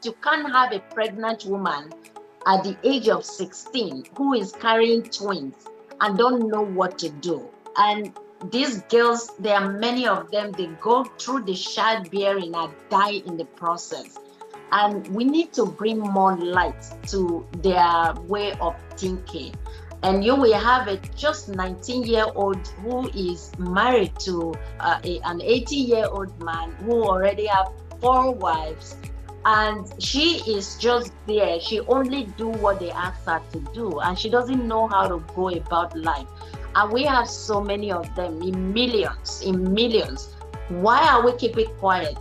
You can't have a pregnant woman at the age of 16 who is carrying twins and don't know what to do. And these girls, there are many of them, they go through the childbearing and die in the process. And we need to bring more light to their way of thinking. And you will have a just 19-year-old who is married to an 80-year-old man who already have 4 wives, and she is just there. She only do what they ask her to do, and she doesn't know how to go about life. And we have so many of them in millions, in millions. Why are we keeping quiet?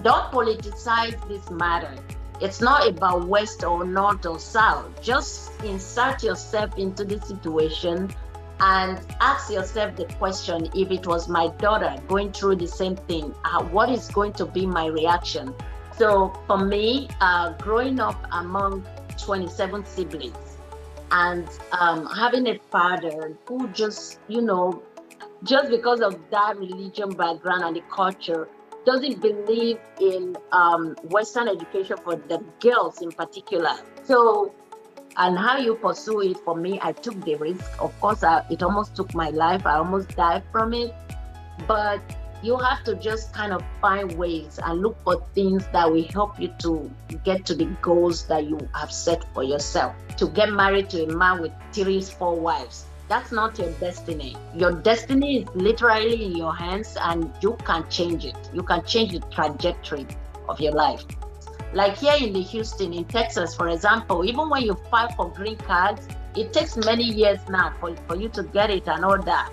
Don't politicize this matter. It's not about West or North or South. Just insert yourself into the situation and ask yourself the question: if it was my daughter going through the same thing, what is going to be my reaction? So for me, growing up among 27 siblings and having a father who just, just because of that religion background and the culture, doesn't believe in Western education for the girls in particular. So, and how you pursue it, for me, I took the risk. Of course, it almost took my life. I almost died from it. But you have to just kind of find ways and look for things that will help you to get to the goals that you have set for yourself. To get married to a man with 3, 4 wives, that's not your destiny. Your destiny is literally in your hands, and you can change it. You can change the trajectory of your life. Like here in the Houston, in Texas, for example, even when you file for green cards, it takes many years now for you to get it and all that.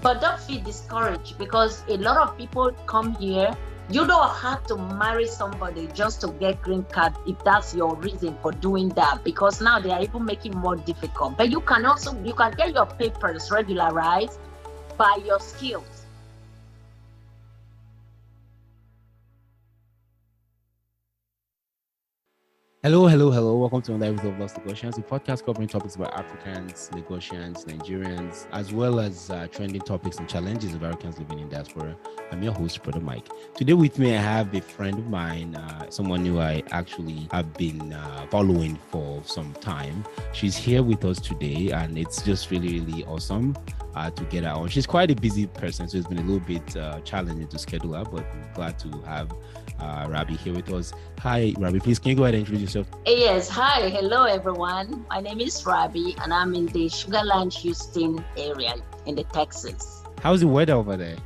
But don't feel discouraged, because a lot of people come here. You don't have to marry somebody just to get green card if that's your reason for doing that, because now they are even making it more difficult. But you can get your papers regularized by your skills. Hello, hello, hello. Welcome to another episode of Lost Negotiations, a podcast covering topics about Africans, Lagosians, Nigerians, as well as trending topics and challenges of Africans living in diaspora. I'm your host, Brother Mike. Today with me, I have a friend of mine, someone who I actually have been following for some time. She's here with us today, and it's just really, really awesome to get her on. She's quite a busy person, so it's been a little bit challenging to schedule her, but I'm glad to have Rabi here with us. Hi, Rabi. Please, can you go ahead and introduce yourself? Yes. Hi. Hello, everyone. My name is Rabi, and I'm in the Sugarland, Houston area in the Texas. How's the weather over there?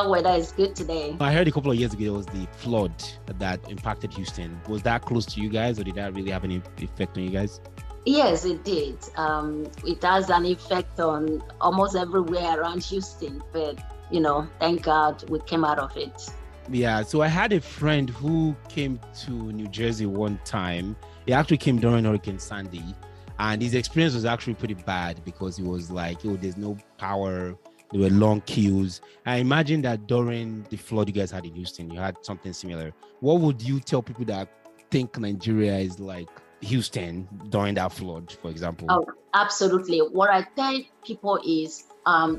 Weather is good today. I heard a couple of years ago there was the flood that impacted Houston. Was that close to you guys, or did that really have any effect on you guys? Yes, it did. It has an effect on almost everywhere around Houston, but thank God we came out of it. Yeah, so I had a friend who came to New Jersey one time. He actually came during Hurricane Sandy, and his experience was actually pretty bad because he was like, there's no power. There were long queues. I imagine that during the flood you guys had in Houston, you had something similar. What would you tell people that think Nigeria is like Houston during that flood, for example? Oh, absolutely. What I tell people is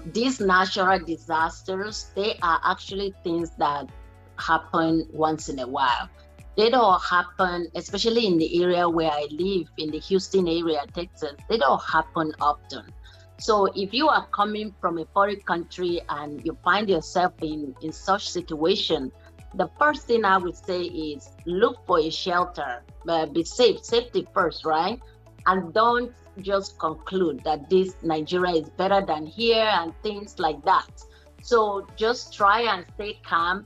these natural disasters, they are actually things that happen once in a while. They don't happen, especially in the area where I live, in the Houston area, Texas, they don't happen often. So if you are coming from a foreign country and you find yourself in such situation, the first thing I would say is look for a shelter, be safe, safety first, right? And don't just conclude that this Nigeria is better than here and things like that. So just try and stay calm,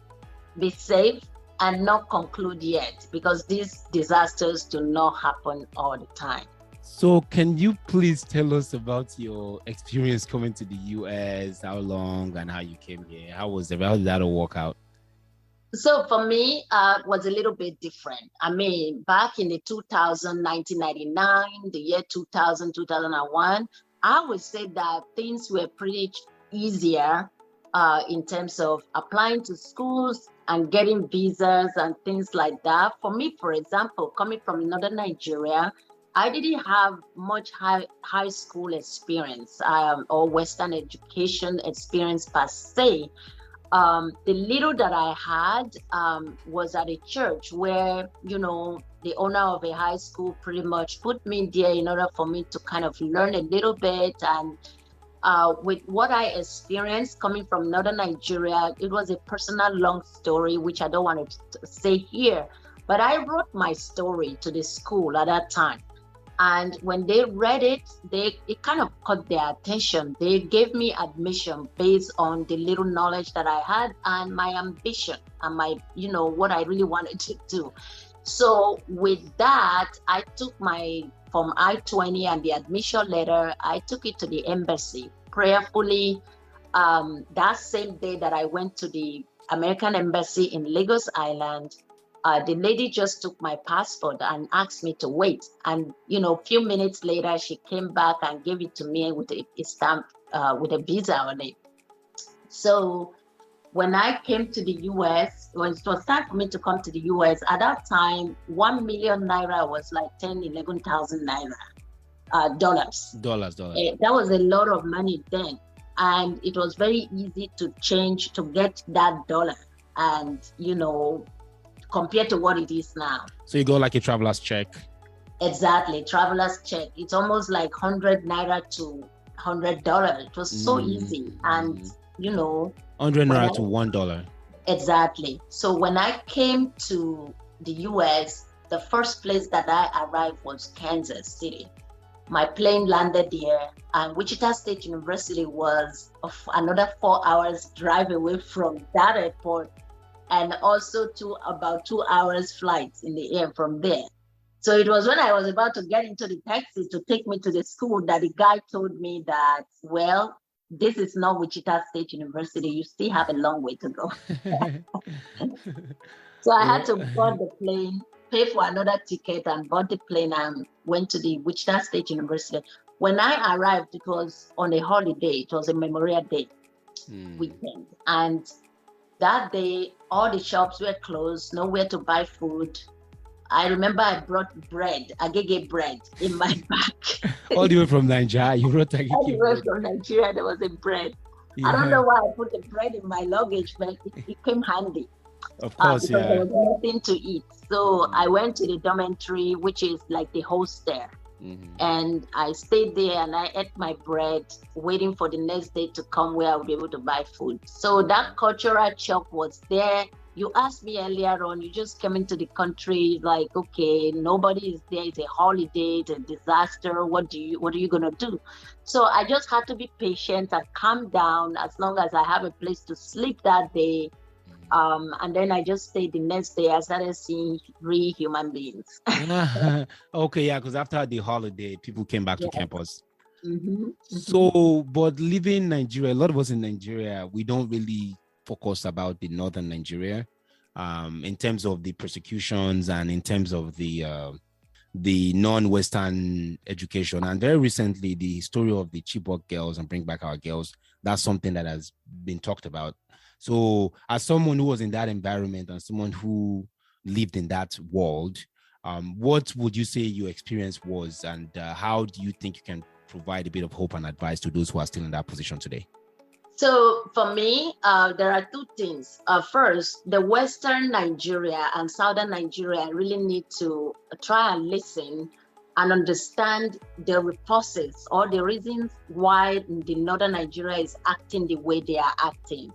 be safe, and not conclude yet, because these disasters do not happen all the time. So can you please tell us about your experience coming to the US, how long and how you came here? How did that all work out? So for me, it was a little bit different. I mean, back in the 1999, the year 2000, 2001, I would say that things were pretty easier in terms of applying to schools and getting visas and things like that. For me, for example, coming from Northern Nigeria, I didn't have much high school experience or Western education experience per se. The little that I had was at a church where, the owner of a high school pretty much put me there in order for me to kind of learn a little bit. And with what I experienced coming from Northern Nigeria, it was a personal long story, which I don't want to say here. But I wrote my story to the school at that time. And when they read it, it kind of caught their attention. They gave me admission based on the little knowledge that I had and my ambition and my, what I really wanted to do. So with that, I took from I-20 and the admission letter, I took it to the embassy prayerfully. That same day that I went to the American embassy in Lagos Island, the lady just took my passport and asked me to wait. And, a few minutes later, she came back and gave it to me with a stamp, with a visa on it. So when I came to the US, when it was time for me to come to the US, at that time, 1 million naira was like 11,000 naira, dollars. Dollars. That was a lot of money then. And it was very easy to change, to get that dollar. And, compared to what it is now. So you go like a traveler's check. Exactly, traveler's check. It's almost like 100 naira to $100. It was so easy. And, 100 naira to $1. Exactly. So when I came to the US, the first place that I arrived was Kansas City. My plane landed there, and Wichita State University was another 4 hours drive away from that airport, and also about 2 hours flights in the air from there. So it was when I was about to get into the taxi to take me to the school that the guy told me that, well, this is not Wichita State University. You still have a long way to go. So I had to board the plane, pay for another ticket, and board the plane and went to the Wichita State University. When I arrived, it was on a holiday. It was a Memorial Day weekend. And that day, all the shops were closed, nowhere to buy food. I remember I brought bread, agege bread, in my bag. All the way from Nigeria, you brought agege bread. All the way from Nigeria, there was a bread. Yeah. I don't know why I put the bread in my luggage, but it came handy. Of course, because there was nothing to eat. So I went to the dormitory, which is like the hostel. And I stayed there and I ate my bread, waiting for the next day to come where I would be able to buy food. So that cultural shock was there. You asked me earlier on, you just came into the country like, okay, nobody is there. It's a holiday, it's a disaster. What are you going to do? So I just had to be patient and calm down as long as I have a place to sleep that day. And then I just stayed the next day. I started seeing real human beings. Okay, yeah, because after the holiday, people came back to campus. So, but living in Nigeria, a lot of us in Nigeria, we don't really focus about the Northern Nigeria in terms of the persecutions and in terms of the non-Western education. And very recently, the story of the Chibok girls and Bring Back Our Girls, that's something that has been talked about. So as someone who was in that environment and someone who lived in that world, what would you say your experience was, and how do you think you can provide a bit of hope and advice to those who are still in that position today? So for me, there are two things. First, the Western Nigeria and Southern Nigeria really need to try and listen and understand the forces or the reasons why the Northern Nigeria is acting the way they are acting.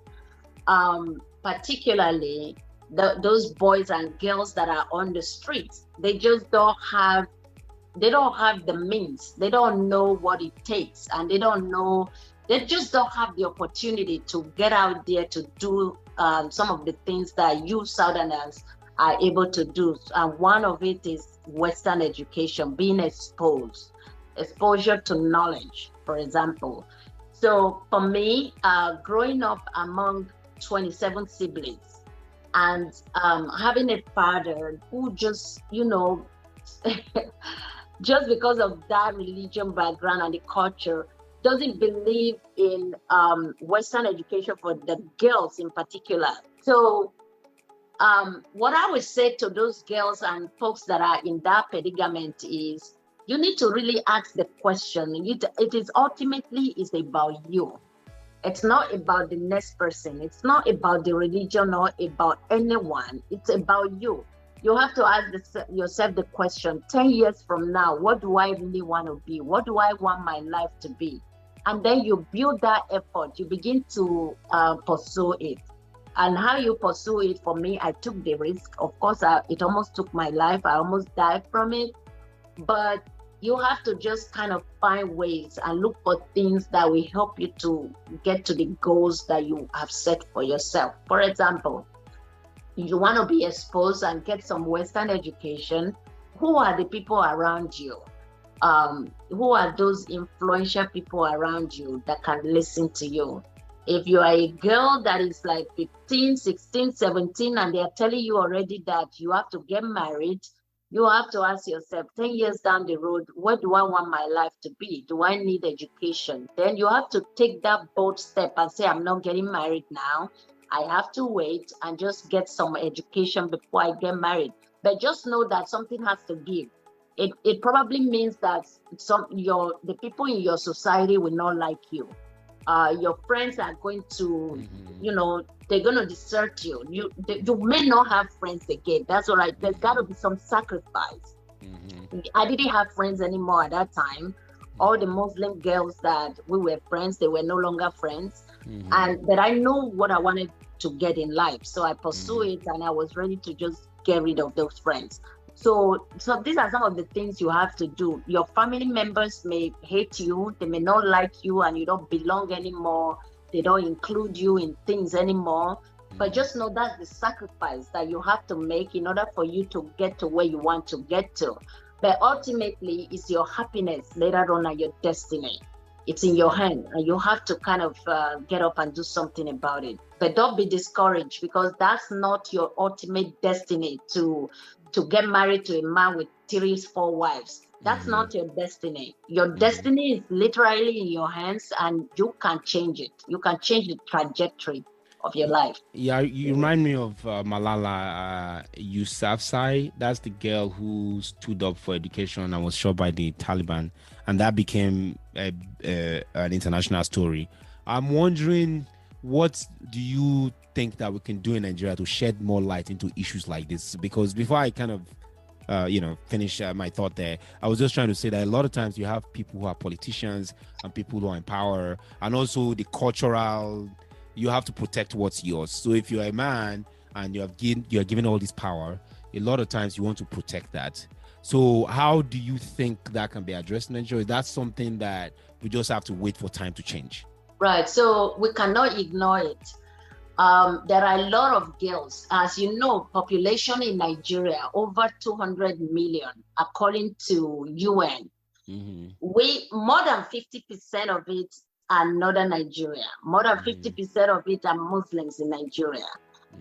Particularly those boys and girls that are on the streets. They just don't have the means. They don't know what it takes, and they just don't have the opportunity to get out there to do some of the things that you Southerners are able to do. And one of it is Western education, being exposure to knowledge, for example. So for me, growing up among 27 siblings and having a father who just, just because of that religion background and the culture, doesn't believe in Western education for the girls in particular. So what I would say to those girls and folks that are in that predicament is, you need to really ask the question. It is ultimately about you. It's not about the next person. It's not about the religion or about anyone. It's about you. You have to ask yourself the question, 10 years from now, what do I really want to be? What do I want my life to be? And then you build that effort. You begin to pursue it. And how you pursue it, for me, I took the risk. Of course, it almost took my life. I almost died from it. But you have to just kind of find ways and look for things that will help you to get to the goals that you have set for yourself. For example, you want to be exposed and get some Western education. Who are the people around you? Who are those influential people around you that can listen to you? If you are a girl that is like 15, 16, 17, and they are telling you already that you have to get married, you have to ask yourself, 10 years down the road, where do I want my life to be? Do I need education? Then you have to take that bold step and say, I'm not getting married now. I have to wait and just get some education before I get married. But just know that something has to give. It probably means that the people in your society will not like you. Your friends are going to, they're going to desert you. You may not have friends again. That's all right. There's got to be some sacrifice. I didn't have friends anymore at that time. All the Muslim girls that we were friends, they were no longer friends. But I know what I wanted to get in life. So I pursued it, and I was ready to just get rid of those friends. So these are some of the things you have to do. Your family members may hate you, they may not like you, and you don't belong anymore. They don't include you in things anymore. But just know that's the sacrifice that you have to make in order for you to get to where you want to get to. But ultimately, it's your happiness later on and your destiny. It's in your hand, and you have to kind of get up and do something about it. But don't be discouraged, because that's not your ultimate destiny to get married to a man with 3-4 wives. That's not your destiny. Your destiny is literally in your hands, and you can change it. You can change the trajectory of your life. Yeah, you remind me of Malala Yousafzai. That's the girl who stood up for education and was shot by the Taliban, and that became an international story. I'm wondering, what do you think that we can do in Nigeria to shed more light into issues like this? Because before I kind of finish my thought there, I was just trying to say that a lot of times you have people who are politicians and people who are in power, and also the cultural, you have to protect what's yours. So if you're a man and you're given all this power, a lot of times you want to protect that. So how do you think that can be addressed in Nigeria? Is that something that we just have to wait for time to change? Right. So we cannot ignore it. There are a lot of girls. As you know, population in Nigeria, over 200 million, according to UN. More than 50% of it are Northern Nigeria. More than 50% of it are Muslims in Nigeria.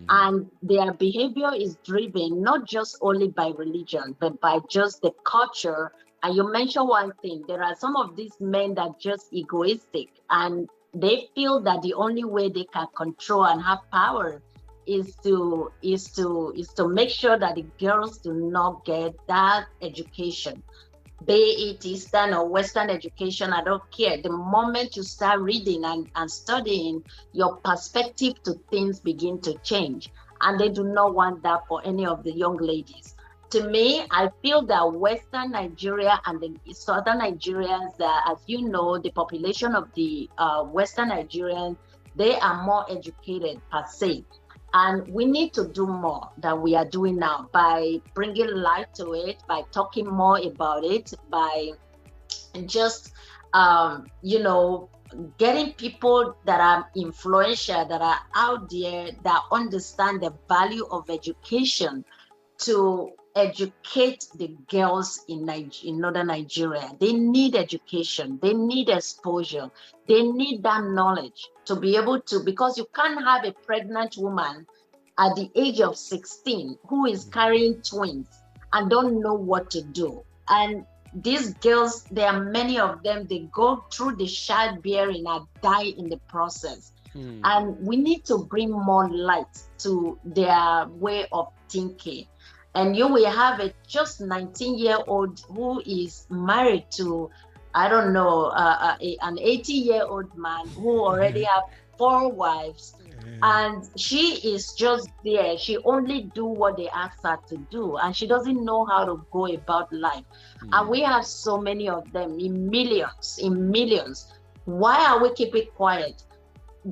And their behavior is driven not just only by religion, but by just the culture. And you mentioned one thing, there are some of these men that are just egoistic, and they feel that the only way they can control and have power is to make sure that the girls do not get that education. Be it Eastern or Western education, I don't care. The moment you start reading and studying, your perspective to things begin to change. And they do not want that for any of the young ladies. To me, I feel that Western Nigeria and the Southern Nigerians, as you know, the population of the Western Nigerians, they are more educated per se. And we need to do more than we are doing now by bringing light to it, by talking more about it, by just, getting people that are influential, that are out there, that understand the value of education, to educate the girls in Northern Nigeria. They need education, they need exposure, they need that knowledge to be able to, because you can't have a pregnant woman at the age of 16 who is carrying twins and don't know what to do. And these girls, there are many of them, they go through the childbearing and die in the process. And we need to bring more light to their way of thinking. And you will have a just 19-year-old who is married to I don't know, an 80-year-old man who already have 4 wives, and she is just there. She only do what they ask her to do, and she doesn't know how to go about life. And we have so many of them in millions, in millions. Why are we keeping quiet?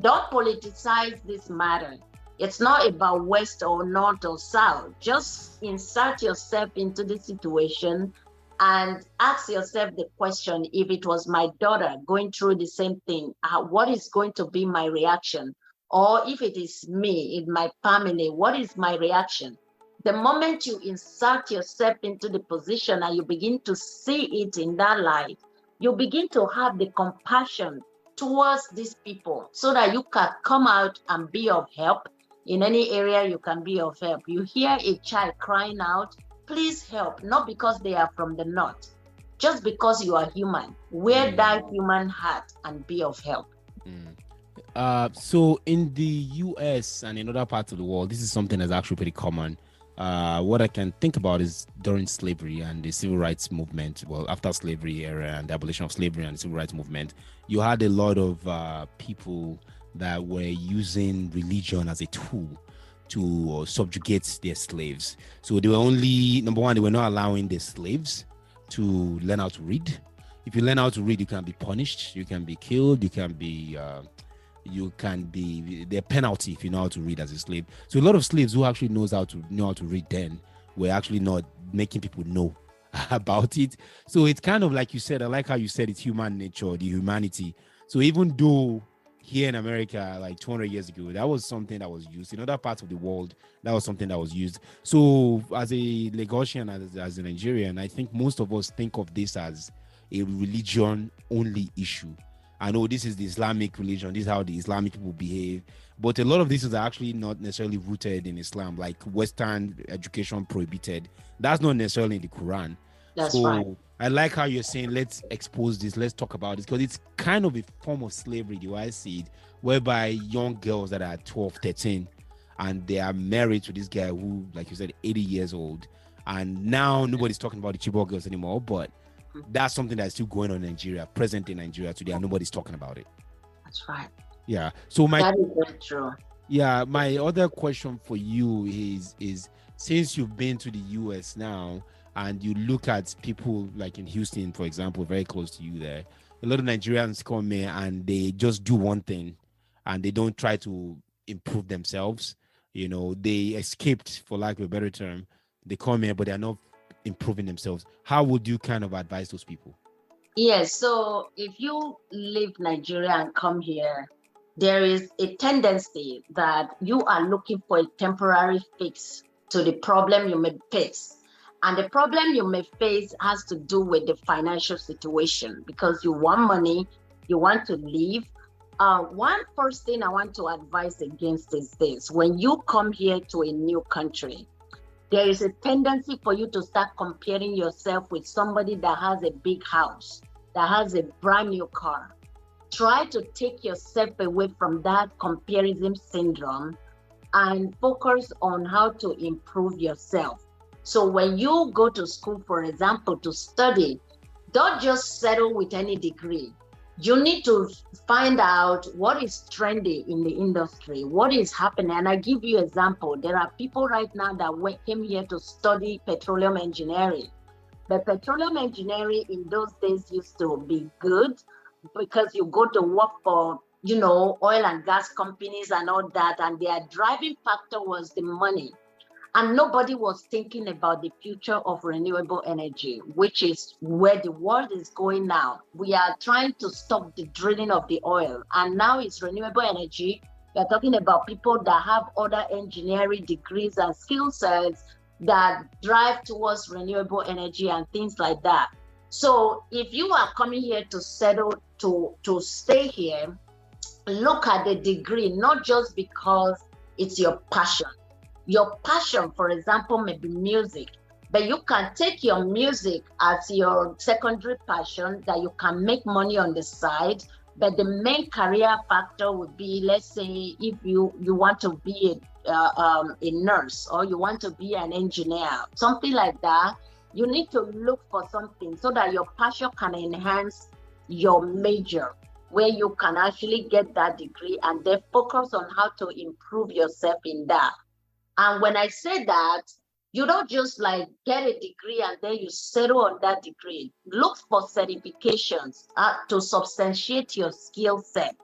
Don't politicize this matter. It's not about West or North or South. Just insert yourself into the situation and ask yourself the question: if it was my daughter going through the same thing, what is going to be my reaction? Or if it is me in my family, what is my reaction? The moment you insert yourself into the position and you begin to see it in that light, you begin to have the compassion towards these people so that you can come out and be of help. In any area you can be of help. You hear a child crying out, please help, not because they are from the north, just because you are human. Wear that human heart and be of help. So in the US and in other parts of the world, this is something that's actually pretty common. What I can think about is during slavery and the civil rights movement. Well, after slavery era and the abolition of slavery and the civil rights movement, you had a lot of people that were using religion as a tool to subjugate their slaves. So they were only, number one, they were not allowing their slaves to learn how to read. If you learn how to read, you can be punished, you can be killed, you can be their penalty if you know how to read as a slave. So a lot of slaves who actually know how to read then were actually not making people know about it. So it's kind of like you said, I like how you said it's human nature, the humanity. So even though here in America, like 200 years ago, that was something that was used. In other parts of the world, that was something that was used. So as a Lagosian, as a Nigerian, I think most of us think of this as a religion-only issue. I know this is the Islamic religion, this is how the Islamic people behave, but a lot of this is actually not necessarily rooted in Islam, like Western education prohibited. That's not necessarily in the Quran. That's right. I like how you're saying, let's expose this, let's talk about this, because it's kind of a form of slavery, the way I see it, whereby young girls that are 12, 13, and they are married to this guy who, like you said, 80 years old. And now nobody's talking about the chibok girls anymore, but that's something that's still going on in Nigeria, present in Nigeria today, and nobody's talking about it. That's right. Yeah. So that is very true. Yeah, my other question for you is since you've been to the US now, and you look at people like in Houston, for example, very close to you there, a lot of Nigerians come here and they just do one thing and they don't try to improve themselves. You know, they escaped, for lack of a better term. They come here, but they're not improving themselves. How would you kind of advise those people? Yes, so if you leave Nigeria and come here, there is a tendency that you are looking for a temporary fix to the problem you may face. And the problem you may face has to do with the financial situation because you want money, you want to leave. One first thing I want to advise against is this: when you come here to a new country, there is a tendency for you to start comparing yourself with somebody that has a big house, that has a brand new car. Try to take yourself away from that comparison syndrome and focus on how to improve yourself. So when you go to school, for example, to study, don't just settle with any degree. You need to find out what is trendy in the industry, what is happening. And I give you an example. There are people right now that came here to study petroleum engineering. But petroleum engineering in those days used to be good because you go to work for, oil and gas companies and all that. And their driving factor was the money. And nobody was thinking about the future of renewable energy, which is where the world is going now. We are trying to stop the drilling of the oil. And now it's renewable energy. We're talking about people that have other engineering degrees and skill sets that drive towards renewable energy and things like that. So if you are coming here to settle, to stay here, look at the degree, not just because it's your passion. Your passion, for example, may be music, but you can take your music as your secondary passion that you can make money on the side. But the main career factor would be, let's say, if you want to be a nurse or you want to be an engineer, something like that. You need to look for something so that your passion can enhance your major, where you can actually get that degree and then focus on how to improve yourself in that. And when I say that, you don't just like get a degree and then you settle on that degree. Look for certifications to substantiate your skill set,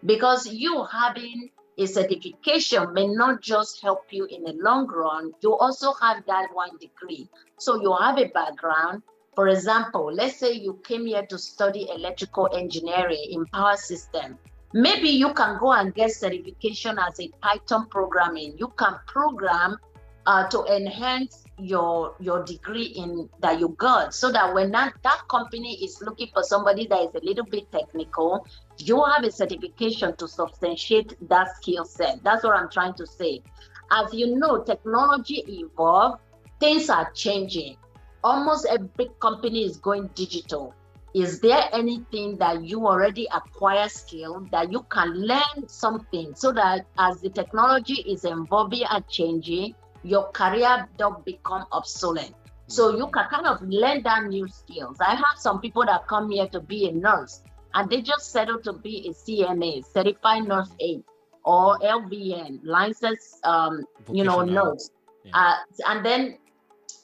because you having a certification may not just help you in the long run. You also have that one degree. So you have a background. For example, let's say you came here to study electrical engineering in power system. Maybe you can go and get certification as a Python programming. You can program to enhance your degree in that you got, so that when that company is looking for somebody that is a little bit technical, you have a certification to substantiate that skill set. That's what I'm trying to say. As you know, technology evolve, things are changing. Almost every company is going digital. Is there anything that you already acquire skill that you can learn something, so that as the technology is evolving and changing, your career don't become obsolete? So you can kind of learn that new skills. I have some people that come here to be a nurse and they just settle to be a CNA, certified nurse aide, or LVN, licensed, nurse, and then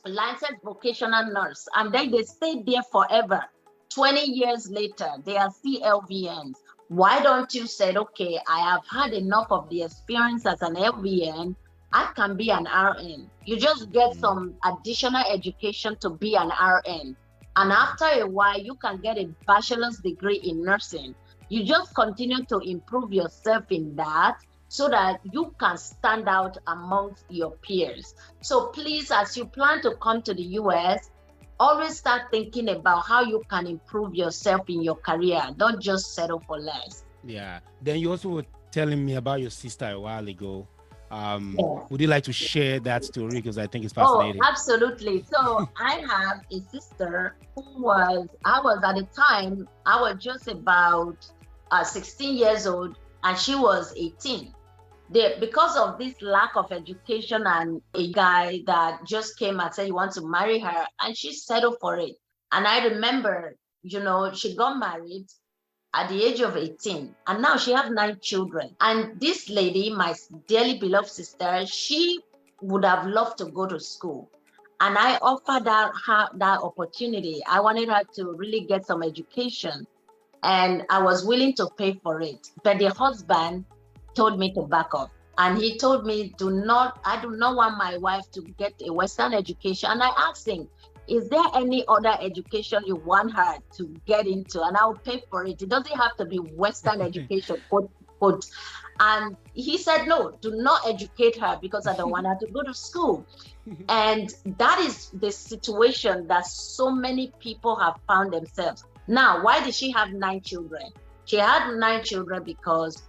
licensed vocational nurse, and then they stay there forever. 20 years later, they are still LVNs. Why don't you say, okay, I have had enough of the experience as an LVN, I can be an RN. You just get some additional education to be an RN. And after a while, you can get a bachelor's degree in nursing. You just continue to improve yourself in that, so that you can stand out amongst your peers. So please, as you plan to come to the US, always start thinking about how you can improve yourself in your career. Don't just settle for less. Yeah. Then you also were telling me about your sister a while ago. Would you like to share that story? Because I think it's fascinating. Oh, absolutely. So I have a sister who I was at the time, I was just about 16 years old and she was 18. Because of this lack of education, and a guy that just came and said he wants to marry her, and she settled for it. And I remember, she got married at the age of 18, and now she has 9 children. And this lady, my dearly beloved sister, she would have loved to go to school. And I offered her that opportunity. I wanted her to really get some education, and I was willing to pay for it. But the husband told me to back off. And he told me, I do not want my wife to get a Western education. And I asked him, is there any other education you want her to get into? And I'll pay for it. It doesn't have to be Western education, quote. And he said, no, do not educate her, because I don't want her to go to school. And that is the situation that so many people have found themselves. Now, why did she have 9 children? She had 9 children because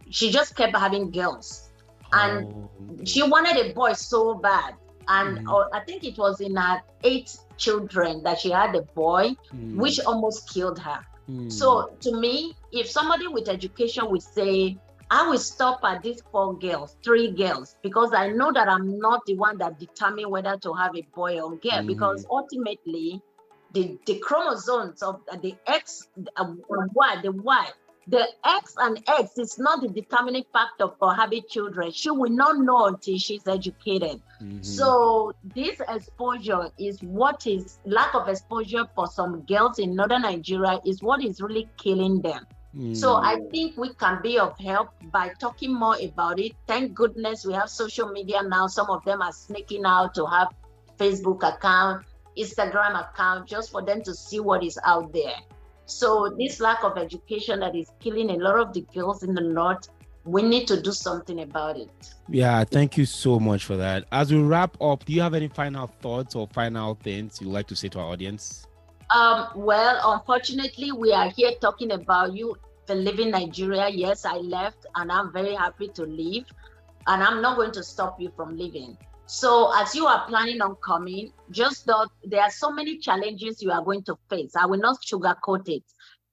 she just kept having girls, and she wanted a boy so bad. And I think it was in her 8 children that she had a boy, which almost killed her. So to me, if somebody with education would say, I will stop at these 4 girls, 3 girls, because I know that I'm not the one that determine whether to have a boy or girl, because ultimately the chromosomes of the X, the X and X is not the determining factor for having children. She will not know until she's educated. So this exposure is lack of exposure for some girls in Northern Nigeria is what is really killing them. So I think we can be of help by talking more about it. Thank goodness we have social media now. Some of them are sneaking out to have Facebook account, Instagram account, just for them to see what is out there. So this lack of education that is killing a lot of the girls in the North, we need to do something about it. Yeah, thank you so much for that. As we wrap up, do you have any final thoughts or final things you'd like to say to our audience? Well, unfortunately, we are here talking about you leaving Nigeria. Yes, I left, and I'm very happy to leave, and I'm not going to stop you from leaving. So as you are planning on coming, just that there are so many challenges you are going to face. I will not sugarcoat it.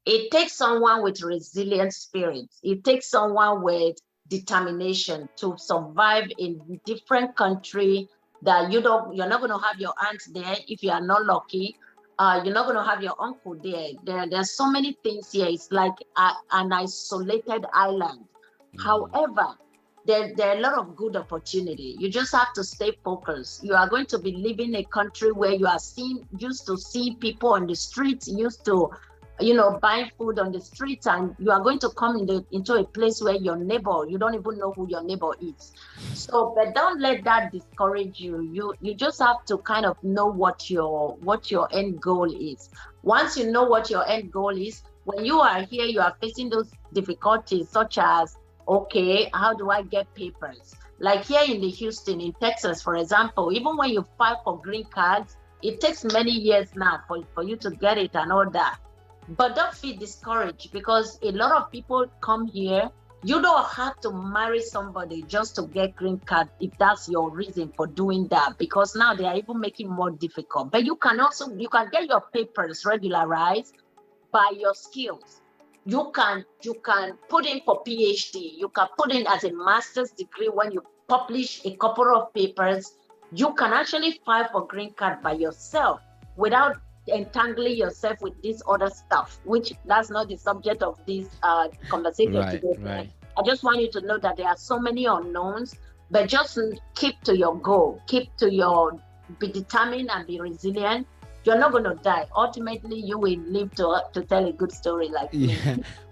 It takes someone with resilient spirit. It takes someone with determination to survive in different country that you're not going to have your aunt there if you are not lucky. You're not going to have your uncle there. There's so many things here. It's like an isolated island. However, there are a lot of good opportunity. You just have to stay focused. You are going to be living in a country where you are used to see people on the streets, used to, buying food on the streets, and you are going to come into a place where your neighbor, you don't even know who your neighbor is. So, but don't let that discourage you. You just have to kind of know what your end goal is. Once you know what your end goal is, when you are here, you are facing those difficulties such as, okay, how do I get papers? Like here in Houston, in Texas, for example, even when you file for green cards, it takes many years now for you to get it and all that. But don't feel discouraged, because a lot of people come here. You don't have to marry somebody just to get green card if that's your reason for doing that, because now they are even making more difficult. But you can get your papers regularized by your skills. You can put in for PhD. You can put in as a master's degree. When you publish a couple of papers, you can actually file for green card by yourself without entangling yourself with this other stuff, which that's not the subject of this conversation today. Right. I just want you to know that there are so many unknowns, but just keep to your goal, be determined and be resilient. You're not going to die. Ultimately, you will live to tell a good story like me.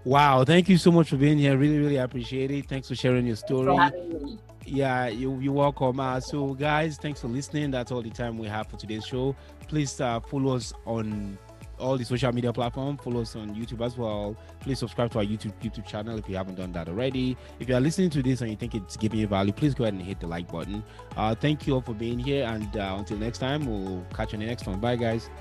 Wow. Thank you so much for being here. Really, really appreciate it. Thanks for sharing your story. Thanks for having me. Yeah, you're welcome. So guys, thanks for listening. That's all the time we have for today's show. Please follow us on all the social media platforms. Follow us on YouTube as well. Please subscribe to our YouTube channel if you haven't done that already. If you are listening to this and you think it's giving you value, please go ahead and hit the like button. Thank you all for being here, and until next time, we'll catch you on the next one. Bye guys.